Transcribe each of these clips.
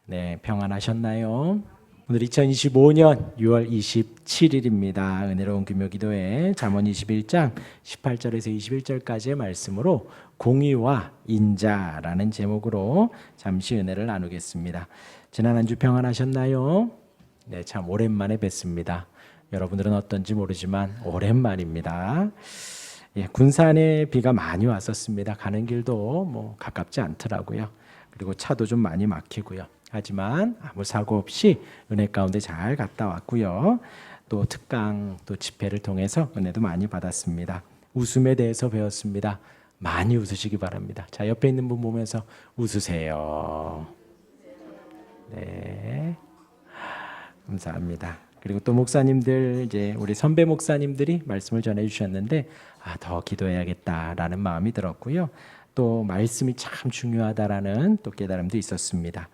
네, 평안하셨나요? 오늘 2025년 6월 27일입니다. 은혜로운 금요기도회 잠언 21장 18절에서 21절까지의 말씀으로 공의와 인자라는 제목으로 잠시 은혜를 나누겠습니다. 지난 한 주 평안하셨나요? 네, 참 오랜만에 뵙습니다. 여러분들은 어떤지 모르지만 오랜만입니다. 예, 군산에 비가 많이 왔었습니다. 가는 길도 뭐 가깝지 않더라고요. 그리고 차도 좀 많이 막히고요. 하지만 아무 사고 없이 은혜 가운데 잘 갔다 왔고요. 또 특강 또 집회를 통해서 은혜도 많이 받았습니다. 웃음에 대해서 배웠습니다. 많이 웃으시기 바랍니다. 자, 옆에 있는 분 보면서 웃으세요. 네, 감사합니다. 그리고 또 목사님들, 이제 우리 선배 목사님들이 말씀을 전해 주셨는데 더 기도해야겠다라는 마음이 들었고요. 또 말씀이 참 중요하다라는 또 깨달음도 있었습니다.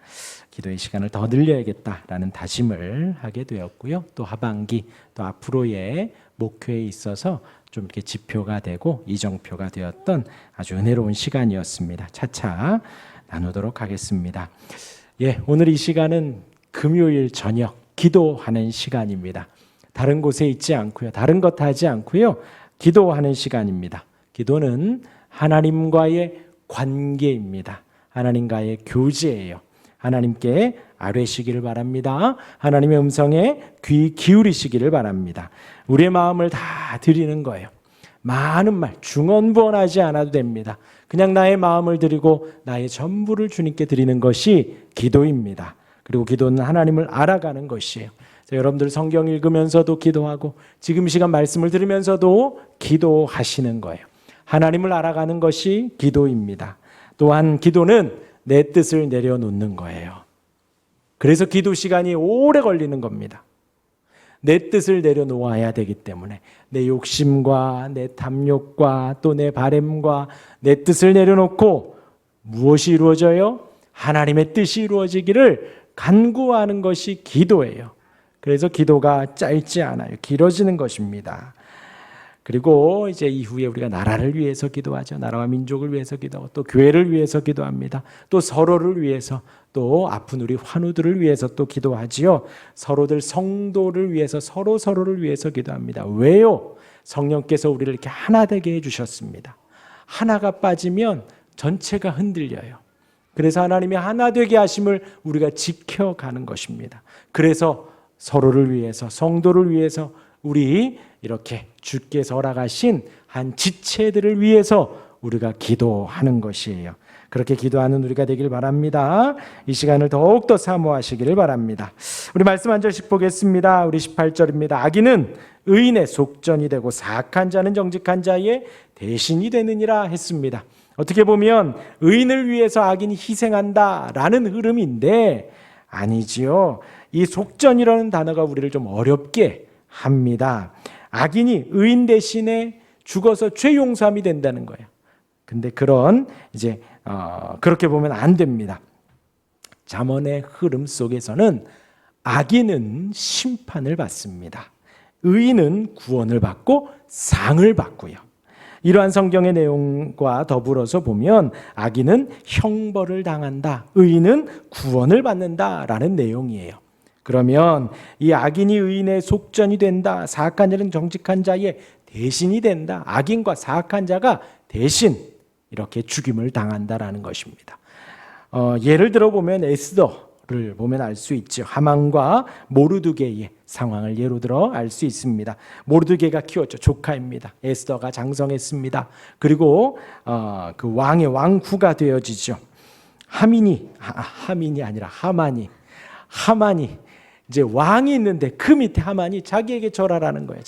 기도의 시간을 더 늘려야겠다라는 다짐을 하게 되었고요. 또 하반기 또 앞으로의 목표에 있어서 좀 이렇게 지표가 되고 이정표가 되었던 아주 은혜로운 시간이었습니다. 차차 나누도록 하겠습니다. 예, 오늘 이 시간은 금요일 저녁 기도하는 시간입니다. 다른 곳에 있지 않고요. 다른 것 하지 않고요. 기도하는 시간입니다. 기도는 하나님과의 관계입니다. 하나님과의 교제예요. 하나님께 아뢰시기를 바랍니다. 하나님의 음성에 귀 기울이시기를 바랍니다. 우리의 마음을 다 드리는 거예요. 많은 말 중언부언하지 않아도 됩니다. 그냥 나의 마음을 드리고 나의 전부를 주님께 드리는 것이 기도입니다. 그리고 기도는 하나님을 알아가는 것이에요. 여러분들 성경 읽으면서도 기도하고 지금 이 시간 말씀을 들으면서도 기도하시는 거예요. 하나님을 알아가는 것이 기도입니다. 또한 기도는 내 뜻을 내려놓는 거예요. 그래서 기도 시간이 오래 걸리는 겁니다. 내 뜻을 내려놓아야 되기 때문에 내 욕심과 내 탐욕과 또 내 바램과 내 뜻을 내려놓고 무엇이 이루어져요? 하나님의 뜻이 이루어지기를 간구하는 것이 기도예요. 그래서 기도가 짧지 않아요. 길어지는 것입니다. 그리고 이제 이후에 우리가 나라를 위해서 기도하죠. 나라와 민족을 위해서 기도하고 또 교회를 위해서 기도합니다. 또 서로를 위해서 또 아픈 우리 환우들을 위해서 또 기도하지요. 서로들 성도를 위해서 서로를 위해서 기도합니다. 왜요? 성령께서 우리를 이렇게 하나 되게 해주셨습니다. 하나가 빠지면 전체가 흔들려요. 그래서 하나님의 하나 되게 하심을 우리가 지켜가는 것입니다. 그래서 서로를 위해서 성도를 위해서 우리 이렇게 주께서 허락하신 한 지체들을 위해서 우리가 기도하는 것이에요. 그렇게 기도하는 우리가 되길 바랍니다. 이 시간을 더욱더 사모하시기를 바랍니다. 우리 말씀 한 절씩 보겠습니다. 우리 18절입니다. 악인은 의인의 속전이 되고 사악한 자는 정직한 자의 대신이 되느니라 했습니다. 어떻게 보면 의인을 위해서 악인이 희생한다라는 흐름인데 아니지요. 이 속전이라는 단어가 우리를 좀 어렵게 합니다. 악인이 의인 대신에 죽어서 죄 용서함이 된다는 거예요. 근데 그렇게 보면 안 됩니다. 잠언의 흐름 속에서는 악인은 심판을 받습니다. 의인은 구원을 받고 상을 받고요. 이러한 성경의 내용과 더불어서 보면 악인은 형벌을 당한다. 의인은 구원을 받는다라는 내용이에요. 그러면 이 악인이 의인의 속전이 된다. 사악한 자는 정직한 자의 대신이 된다. 악인과 사악한 자가 대신 이렇게 죽임을 당한다라는 것입니다. 예를 들어 보면 에스더를 보면 알 수 있죠. 하만과 모르드게의 상황을 예로 들어 알 수 있습니다. 모르드게가 키웠죠. 조카입니다. 에스더가 장성했습니다. 그리고 그 왕의 왕후가 되어지죠. 하만이 이제 왕이 있는데 그 밑에 하만이 자기에게 절하라는 거예요.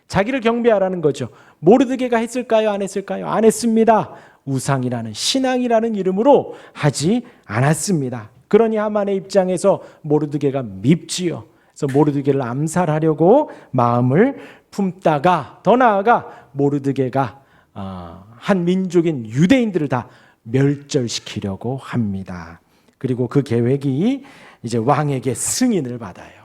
자기를 경배하라는 거죠. 모르드게가 했을까요? 안 했을까요? 안 했습니다. 우상이라는 신앙이라는 이름으로 하지 않았습니다. 그러니 하만의 입장에서 모르드게가 밉지요. 그래서 모르드게를 암살하려고 마음을 품다가 더 나아가 모르드게가 한 민족인 유대인들을 다 멸절시키려고 합니다. 그리고 그 계획이 이제 왕에게 승인을 받아요.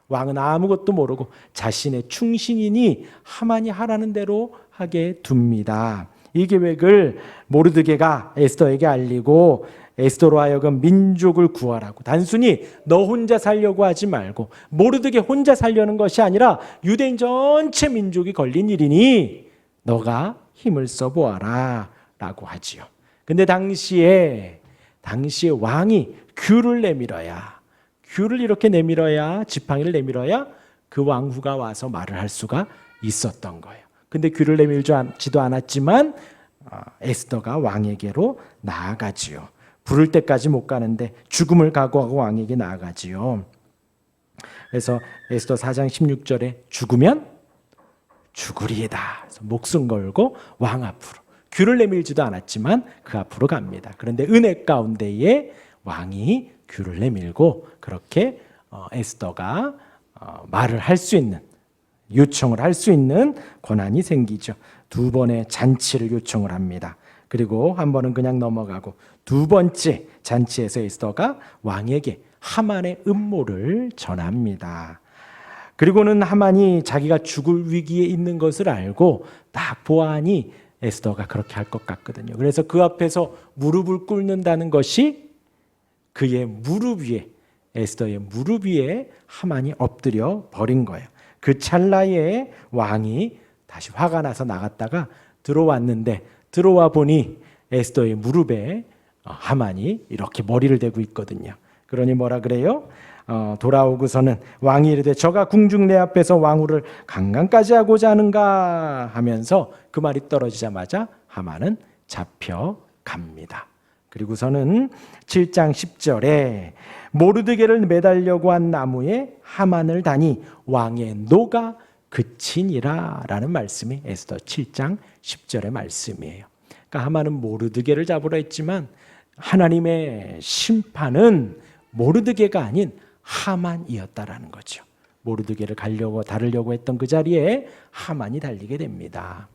왕은 아무것도 모르고 자신의 충신이니 하만이 하라는 대로 하게 둡니다. 이 계획을 모르드게가 에스더에게 알리고 에스더로 하여금 민족을 구하라고, 단순히 너 혼자 살려고 하지 말고 모르드게 혼자 살려는 것이 아니라 유대인 전체 민족이 걸린 일이니 너가 힘을 써보아라 라고 하지요. 근데 당시에 왕이 귤을 이렇게 내밀어야, 지팡이를 내밀어야 그 왕후가 와서 말을 할 수가 있었던 거예요. 근데 귤을 내밀지도 않았지만 에스더가 왕에게로 나아가지요. 부를 때까지 못 가는데 죽음을 각오하고 왕에게 나아가지요. 그래서 에스더 4장 16절에 죽으면 죽으리이다. 그래서 목숨 걸고 왕 앞으로, 귤을 내밀지도 않았지만 그 앞으로 갑니다. 그런데 은혜 가운데에 왕이 귤을 내밀고 그렇게 에스더가 말을 할 수 있는, 요청을 할 수 있는 권한이 생기죠. 두 번의 잔치를 요청을 합니다. 그리고 한 번은 그냥 넘어가고 두 번째 잔치에서 에스더가 왕에게 하만의 음모를 전합니다. 그리고는 하만이 자기가 죽을 위기에 있는 것을 알고 딱 보아하니 에스더가 그렇게 할 것 같거든요. 그래서 그 앞에서 무릎을 꿇는다는 것이 그의 무릎 위에, 에스더의 무릎 위에 하만이 엎드려 버린 거예요. 그 찰나에 왕이 다시 화가 나서 나갔다가 들어왔는데, 들어와 보니 에스더의 무릎에 하만이 이렇게 머리를 대고 있거든요. 그러니 뭐라 그래요? 돌아오고서는 왕이 이르되 저가 궁중 내 앞에서 왕후를 강간까지 하고자 하는가 하면서 그 말이 떨어지자마자 하만은 잡혀갑니다. 그리고서는 7장 10절에 모르드게를 매달려고 한 나무에 하만을 다니 왕의 노가 그치니라 라는 말씀이 에스더 7장 10절의 말씀이에요. 그러니까 하만은 모르드게를 잡으려 했지만 하나님의 심판은 모르드게가 아닌 하만이었다라는 거죠. 모르드게를 다루려고 했던 그 자리에 하만이 달리게 됩니다.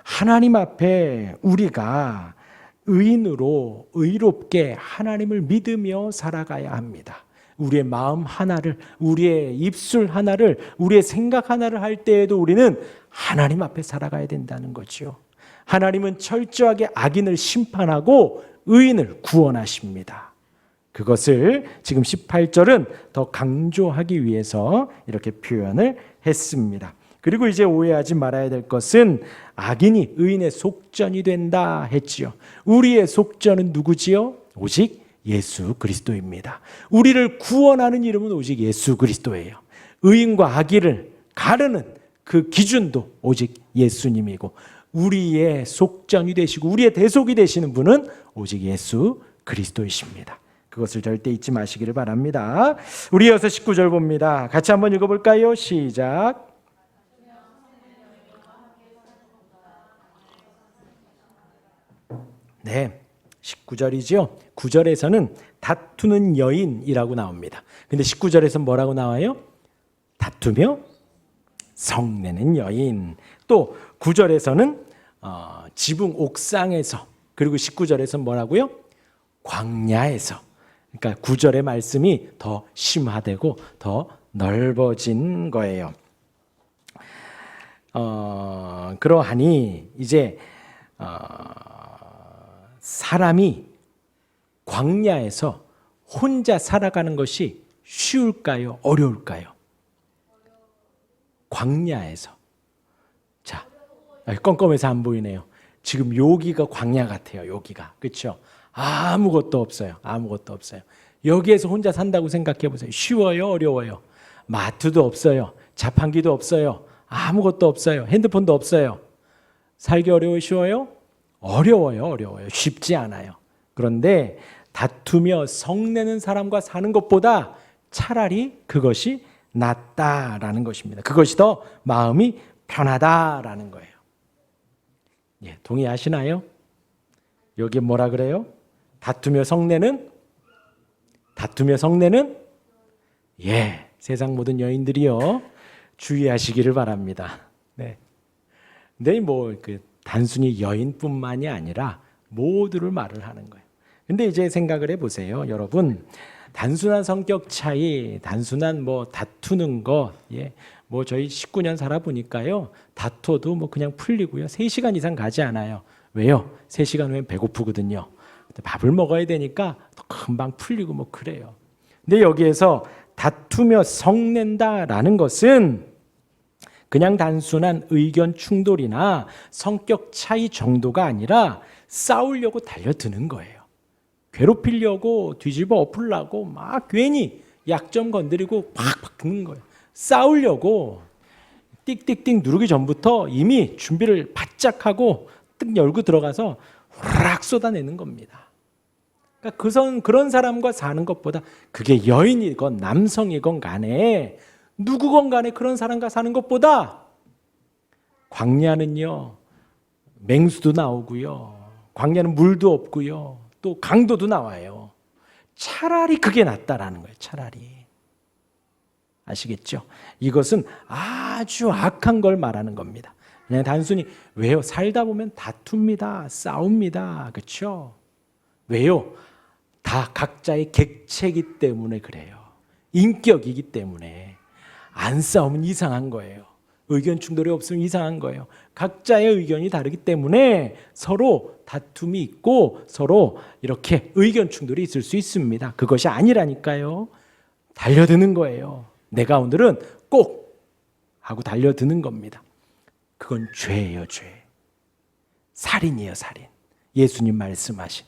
하나님 앞에 우리가 의인으로 의롭게 하나님을 믿으며 살아가야 합니다. 우리의 마음 하나를, 우리의 입술 하나를, 우리의 생각 하나를 할 때에도 우리는 하나님 앞에 살아가야 된다는 거죠. 하나님은 철저하게 악인을 심판하고 의인을 구원하십니다. 그것을 지금 18절은 더 강조하기 위해서 이렇게 표현을 했습니다. 그리고 이제 오해하지 말아야 될 것은 악인이 의인의 속전이 된다 했지요. 우리의 속전은 누구지요? 오직 예수 그리스도입니다. 우리를 구원하는 이름은 오직 예수 그리스도예요. 의인과 악인을 가르는 그 기준도 오직 예수님이고, 우리의 속전이 되시고 우리의 대속이 되시는 분은 오직 예수 그리스도이십니다. 그것을 절대 잊지 마시기를 바랍니다. 우리 이어서 19절 봅니다. 같이 한번 읽어볼까요? 시작. 네, 19절이죠. 9절에서는 다투는 여인이라고 나옵니다. 근데 19절에서는 뭐라고 나와요? 다투며 성내는 여인. 또 9절에서는 지붕 옥상에서, 그리고 19절에서는 뭐라고요? 광야에서. 그러니까 9절의 말씀이 더 심화되고 더 넓어진 거예요. 그러하니 이제 사람이 광야에서 혼자 살아가는 것이 쉬울까요? 어려울까요? 광야에서. 자, 껌껌해서 안 보이네요. 지금 여기가 광야 같아요. 여기가. 그렇죠? 아무것도 없어요. 아무것도 없어요. 여기에서 혼자 산다고 생각해 보세요. 쉬워요? 어려워요? 마트도 없어요. 자판기도 없어요. 아무것도 없어요. 핸드폰도 없어요. 살기 어려워요? 쉬워요? 어려워요. 어려워요. 쉽지 않아요. 그런데 다투며 성내는 사람과 사는 것보다 차라리 그것이 낫다라는 것입니다. 그것이 더 마음이 편하다라는 거예요. 예, 동의하시나요? 여기 뭐라 그래요? 다투며 성내는? 예, 세상 모든 여인들이요, 주의하시기를 바랍니다. 네. 근데 단순히 여인뿐만이 아니라 모두를 말을 하는 거예요. 근데 이제 생각을 해보세요. 여러분, 단순한 성격 차이, 단순한 다투는 거, 예, 저희 19년 살아보니까요, 다퉈도 그냥 풀리고요. 3시간 이상 가지 않아요. 왜요? 3시간 후엔 배고프거든요. 밥을 먹어야 되니까 금방 풀리고 뭐 그래요. 근데 여기에서 다투며 성낸다라는 것은 그냥 단순한 의견 충돌이나 성격 차이 정도가 아니라 싸우려고 달려드는 거예요. 괴롭히려고 뒤집어 엎으려고 막 괜히 약점 건드리고 팍팍 드는 거예요. 싸우려고 띡띡띡 누르기 전부터 이미 준비를 바짝 하고 뜩 열고 들어가서 후락 쏟아내는 겁니다. 그러니까 그런 사람과 사는 것보다 그게 여인이건 남성이건 간에 누구건 간에 그런 사람과 사는 것보다 광야는요 맹수도 나오고요, 광야는 물도 없고요, 또 강도도 나와요. 차라리 그게 낫다라는 거예요. 차라리. 아시겠죠? 이것은 아주 악한 걸 말하는 겁니다. 그냥 단순히 왜요? 살다 보면 다툽니다. 싸웁니다. 그렇죠? 왜요? 다 각자의 객체이기 때문에 그래요. 인격이기 때문에. 안 싸우면 이상한 거예요. 의견 충돌이 없으면 이상한 거예요. 각자의 의견이 다르기 때문에 서로 다툼이 있고 서로 이렇게 의견 충돌이 있을 수 있습니다. 그것이 아니라니까요. 달려드는 거예요. 내가 오늘은 꼭 하고 달려드는 겁니다. 그건 죄예요, 죄. 살인이에요, 살인. 예수님 말씀하신.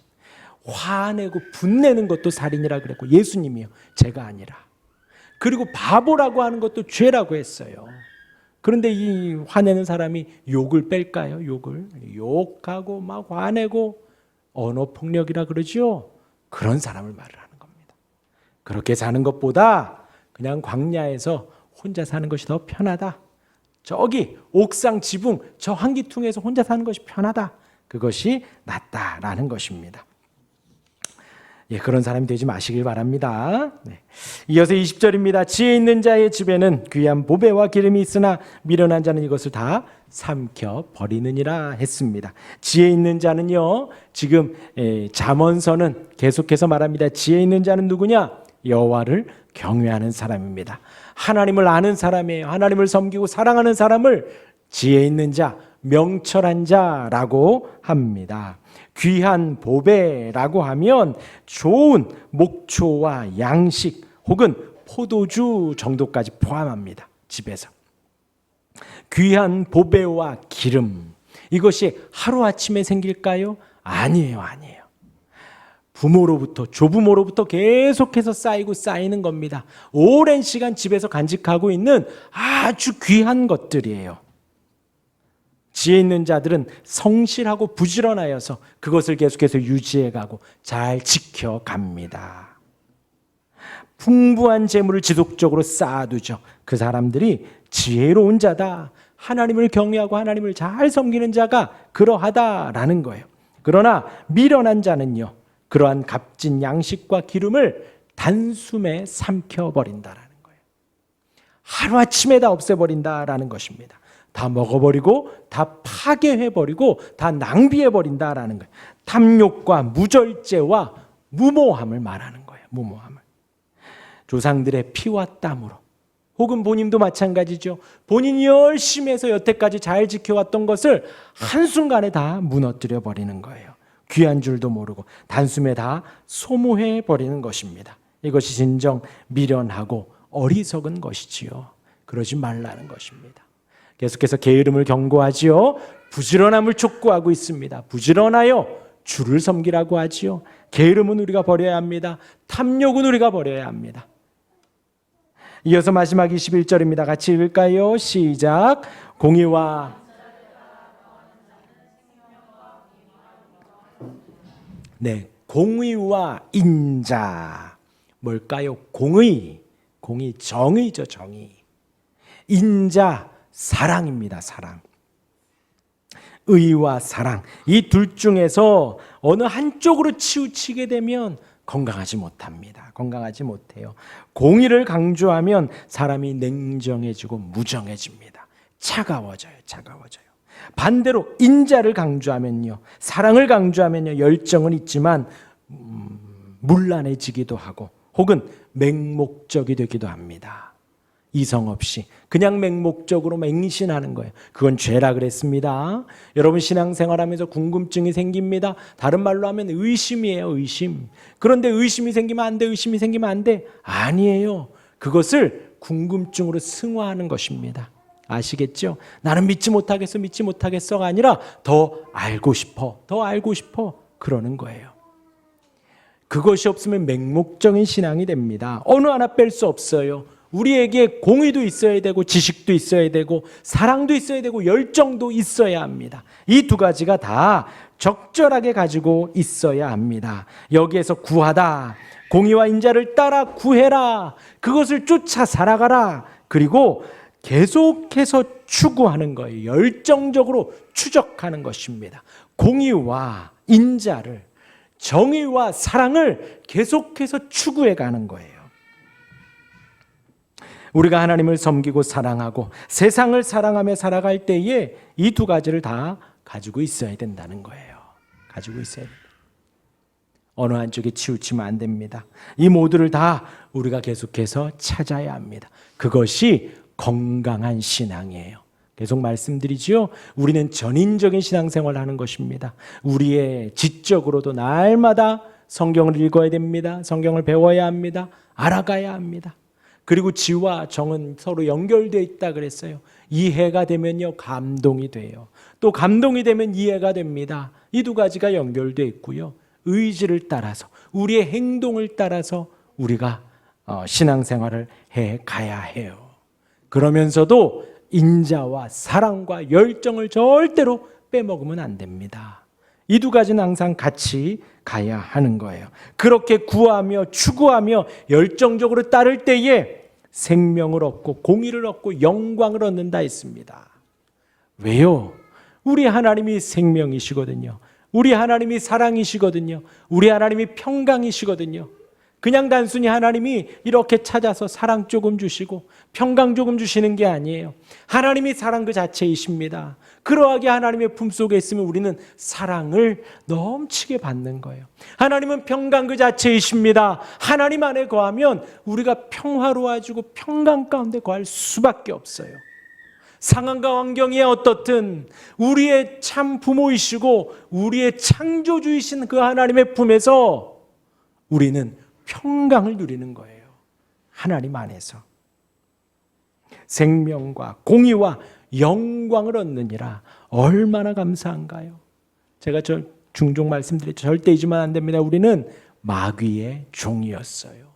화내고 분내는 것도 살인이라 그랬고 예수님이요, 제가 아니라. 그리고 바보라고 하는 것도 죄라고 했어요. 그런데 이 화내는 사람이 욕을 뺄까요? 욕하고 막 화내고 언어폭력이라 그러죠. 그런 사람을 말을 하는 겁니다. 그렇게 사는 것보다 그냥 광야에서 혼자 사는 것이 더 편하다. 저기 옥상 지붕 저 환기퉁에서 혼자 사는 것이 편하다. 그것이 낫다라는 것입니다. 예, 그런 사람이 되지 마시길 바랍니다. 네. 이어서 20절입니다. 지혜 있는 자의 집에는 귀한 보배와 기름이 있으나 미련한 자는 이것을 다 삼켜 버리느니라 했습니다. 지혜 있는 자는요, 지금 잠언서는 계속해서 말합니다. 지혜 있는 자는 누구냐? 여호와를 경외하는 사람입니다. 하나님을 아는 사람이에요. 하나님을 섬기고 사랑하는 사람을 지혜 있는 자, 명철한 자라고 합니다. 귀한 보배라고 하면 좋은 목초와 양식 혹은 포도주 정도까지 포함합니다. 집에서. 귀한 보배와 기름, 이것이 하루아침에 생길까요? 아니에요, 아니에요. 부모로부터, 조부모로부터 계속해서 쌓이는 겁니다. 오랜 시간 집에서 간직하고 있는 아주 귀한 것들이에요. 지혜 있는 자들은 성실하고 부지런하여서 그것을 계속해서 유지해가고 잘 지켜갑니다. 풍부한 재물을 지속적으로 쌓아두죠. 그 사람들이 지혜로운 자다. 하나님을 경외하고 하나님을 잘 섬기는 자가 그러하다라는 거예요. 그러나 미련한 자는요, 그러한 값진 양식과 기름을 단숨에 삼켜버린다라는 거예요. 하루아침에 다 없애버린다라는 것입니다. 다 먹어버리고 다 파괴해버리고 다 낭비해버린다라는 거예요. 탐욕과 무절제와 무모함을 말하는 거예요. 무모함을. 조상들의 피와 땀으로 혹은 본인도 마찬가지죠. 본인이 열심히 해서 여태까지 잘 지켜왔던 것을 한순간에 다 무너뜨려버리는 거예요. 귀한 줄도 모르고 단숨에 다 소모해버리는 것입니다. 이것이 진정 미련하고 어리석은 것이지요. 그러지 말라는 것입니다. 계속해서 게으름을 경고하지요. 부지런함을 촉구하고 있습니다. 부지런하여 주를 섬기라고 하지요. 게으름은 우리가 버려야 합니다. 탐욕은 우리가 버려야 합니다. 이어서 마지막 21절입니다. 같이 읽을까요? 시작. 공의와 공의와 인자. 뭘까요? 공의 정의죠, 정의. 인자, 사랑입니다. 사랑. 의와 사랑, 이 둘 중에서 어느 한쪽으로 치우치게 되면 건강하지 못합니다. 건강하지 못해요. 공의를 강조하면 사람이 냉정해지고 무정해집니다. 차가워져요. 반대로 인자를 강조하면요, 사랑을 강조하면요, 열정은 있지만 문란해지기도 하고 혹은 맹목적이 되기도 합니다. 이성 없이 그냥 맹목적으로 맹신하는 거예요. 그건 죄라 그랬습니다. 여러분 신앙생활하면서 궁금증이 생깁니다. 다른 말로 하면 의심이에요. 의심. 그런데 의심이 생기면 안 돼. 의심이 생기면 안 돼. 아니에요. 그것을 궁금증으로 승화하는 것입니다. 아시겠죠? 나는 믿지 못하겠어가 아니라 더 알고 싶어 그러는 거예요. 그것이 없으면 맹목적인 신앙이 됩니다. 어느 하나 뺄 수 없어요. 우리에게 공의도 있어야 되고 지식도 있어야 되고 사랑도 있어야 되고 열정도 있어야 합니다. 이 두 가지가 다 적절하게 가지고 있어야 합니다. 여기에서 구하다, 공의와 인자를 따라 구해라, 그것을 쫓아 살아가라, 그리고 계속해서 추구하는 거예요. 열정적으로 추적하는 것입니다. 공의와 인자를, 정의와 사랑을 계속해서 추구해 가는 거예요. 우리가 하나님을 섬기고 사랑하고 세상을 사랑하며 살아갈 때에 이 두 가지를 다 가지고 있어야 된다는 거예요. 가지고 있어야 됩니다. 어느 한쪽에 치우치면 안 됩니다. 이 모두를 다 우리가 계속해서 찾아야 합니다. 그것이 건강한 신앙이에요. 계속 말씀드리지요. 우리는 전인적인 신앙생활을 하는 것입니다. 우리의 지적으로도 날마다 성경을 읽어야 됩니다. 성경을 배워야 합니다. 알아가야 합니다. 그리고 지와 정은 서로 연결되어 있다 그랬어요. 이해가 되면요 감동이 돼요. 또 감동이 되면 이해가 됩니다. 이 두 가지가 연결되어 있고요. 의지를 따라서 우리의 행동을 따라서 우리가 신앙생활을 해가야 해요. 그러면서도 인자와 사랑과 열정을 절대로 빼먹으면 안 됩니다. 이 두 가지는 항상 같이 가야 하는 거예요. 그렇게 구하며 추구하며 열정적으로 따를 때에 생명을 얻고 공의를 얻고 영광을 얻는다 했습니다. 왜요? 우리 하나님이 생명이시거든요. 우리 하나님이 사랑이시거든요. 우리 하나님이 평강이시거든요. 그냥 단순히 하나님이 이렇게 찾아서 사랑 조금 주시고 평강 조금 주시는 게 아니에요. 하나님이 사랑 그 자체이십니다. 그러하게 하나님의 품속에 있으면 우리는 사랑을 넘치게 받는 거예요. 하나님은 평강 그 자체이십니다. 하나님 안에 거하면 우리가 평화로워지고 평강 가운데 거할 수밖에 없어요. 상황과 환경이 어떻든 우리의 참 부모이시고 우리의 창조주이신 그 하나님의 품에서 우리는 평강을 누리는 거예요. 하나님 안에서 생명과 공의와 영광을 얻느니라. 얼마나 감사한가요? 제가 종종 말씀드렸죠. 절대 잊으면 안 됩니다. 우리는 마귀의 종이었어요.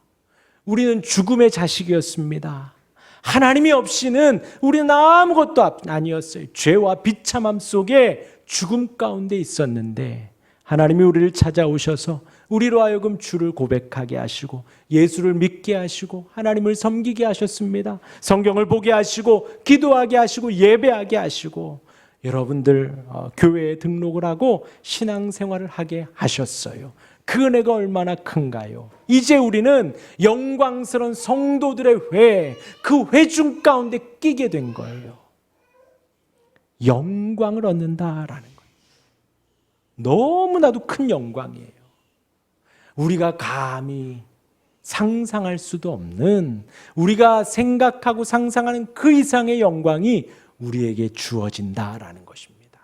우리는 죽음의 자식이었습니다. 하나님이 없이는 우리는 아무것도 아니었어요. 죄와 비참함 속에 죽음 가운데 있었는데 하나님이 우리를 찾아오셔서 우리로 하여금 주를 고백하게 하시고 예수를 믿게 하시고 하나님을 섬기게 하셨습니다. 성경을 보게 하시고 기도하게 하시고 예배하게 하시고 여러분들 교회에 등록을 하고 신앙생활을 하게 하셨어요. 그 은혜가 얼마나 큰가요? 이제 우리는 영광스러운 성도들의 회, 그 회중 가운데 끼게 된 거예요. 영광을 얻는다라는 거예요. 너무나도 큰 영광이에요. 우리가 감히 상상할 수도 없는, 우리가 생각하고 상상하는 그 이상의 영광이 우리에게 주어진다라는 것입니다.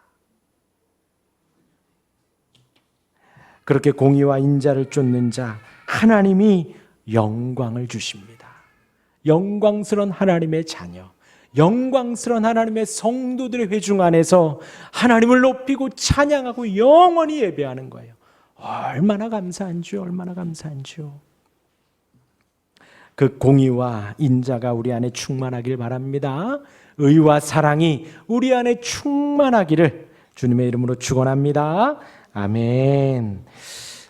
그렇게 공의와 인자를 쫓는 자, 하나님이 영광을 주십니다. 영광스러운 하나님의 자녀, 영광스러운 하나님의 성도들의 회중 안에서 하나님을 높이고 찬양하고 영원히 예배하는 거예요. 얼마나 감사한지요, 얼마나 감사한지요. 그 공의와 인자가 우리 안에 충만하길 바랍니다. 의와 사랑이 우리 안에 충만하기를 주님의 이름으로 축원합니다. 아멘.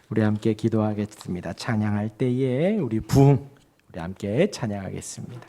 우리 함께 기도하겠습니다. 찬양할 때에 우리 함께 찬양하겠습니다.